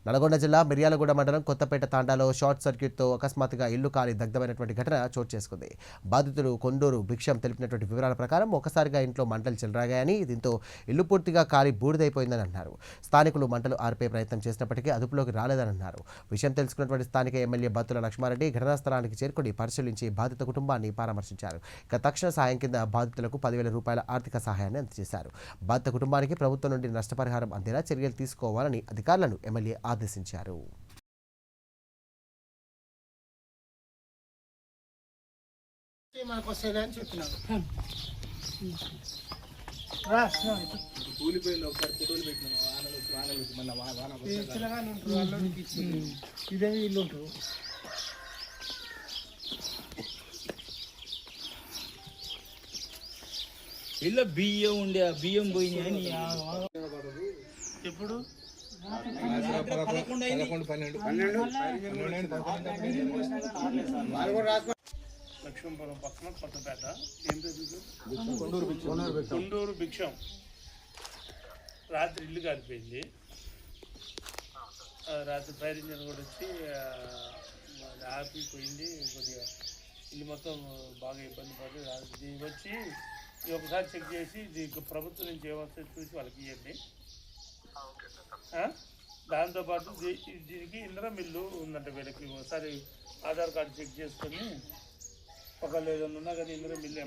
నల్గొండ జిల్లా మిర్యాలగూడ మండలం కొత్తపేట తాండాలో షార్ట్ సర్క్యూట్తో అకస్మాత్తుగా ఇల్లు కాలి దగ్ధమైనటువంటి ఘటన చోటు చేసుకుంది. బాధితులు కొండూరు భిక్షం తెలిపినటువంటి వివరాల ప్రకారం ఒకసారిగా ఇంట్లో మంటలు చెలరాగాయని, దీంతో ఇల్లు పూర్తిగా కాలి బూడిదైపోయిందని అన్నారు. స్థానికులు మంటలు ఆర్పే ప్రయత్నం చేసినప్పటికీ అదుపులోకి రాలేదని అన్నారు. విషయం తెలుసుకున్నటువంటి స్థానిక ఎమ్మెల్యే బత్తుల లక్ష్మారెడ్డి ఘటనా స్థలానికి చేరుకుని పరిశీలించి బాధిత కుటుంబాన్ని పరామర్శించారు. ఇక తక్షణ సాయం కింద బాధితులకు 10,000 రూపాయల ఆర్థిక సహాయాన్ని అందజేశారు. బాధిత కుటుంబానికి ప్రభుత్వం నుండి నష్టపరిహారం అందేలా చర్యలు తీసుకోవాలని అధికారులను ఎమ్మెల్యే ఆదేశించారు. ఇదే ఇల్లు ఉంటారు. ఇల్లు బియ్యం ఉండే బియ్యం పోయినాయి. ఎప్పుడు లక్ష్మీపురం పక్కన కొత్తపేట. ఏం పేరు? కొండూరు భిక్షం. రాత్రి ఇల్లు కాలిపోయింది. రాత్రి ఫైర్ ఇంజన్ కూడా వచ్చి ఆపిపోయింది. కొద్దిగా ఇల్లు మొత్తం బాగా ఇబ్బంది పడి దీనికి వచ్చి ఒకసారి చెక్ చేసి దీనికి ప్రభుత్వం నుంచి ఏమొస్తుందో చూసి వాళ్ళకి ఇవ్వండి. దాంతోపాటు దీనికి ఇంద్ర మిల్లు ఉందంట వీళ్ళకి. ఒకసారి ఆధార్ కార్డు చెక్ చేసుకొని ఒకళ్ళు ఏదైనా ఉన్నా కానీ ఇంద్ర మిల్లు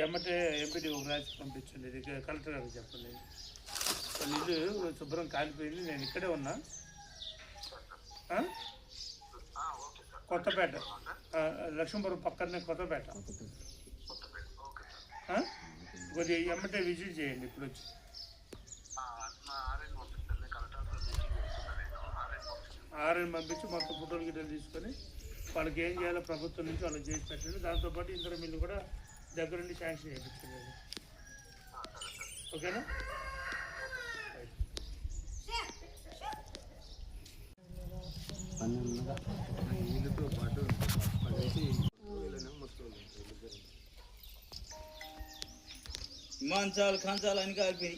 ఎమ్మటే ఎంపీటీ ఒక రాసి పంపించండి. ఇది కలెక్టర్ గారికి చెప్పండి. ఇల్లు శుభ్రం కాలిపోయింది. నేను ఇక్కడే ఉన్నా. కొత్తపేట, లక్ష్మీపురం పక్కనే కొత్తపేట. కొద్దిగా ఎమ్మటే విజిట్ చేయండి. ఇప్పుడు వచ్చి ఆర్ఎన్ పంపించి మొత్తం ఫోటోలు గిట్టలు తీసుకొని వాళ్ళకి ఏం చేయాలో ప్రభుత్వం నుంచి వాళ్ళకి చేసి పెట్టండి. దాంతోపాటు ఇంద్ర మిల్లు కూడా దగ్గరుండి శాంక్షన్ చేయించండి. ఓకేనా? మంచాలు కంచాలు అని కాలిపోయి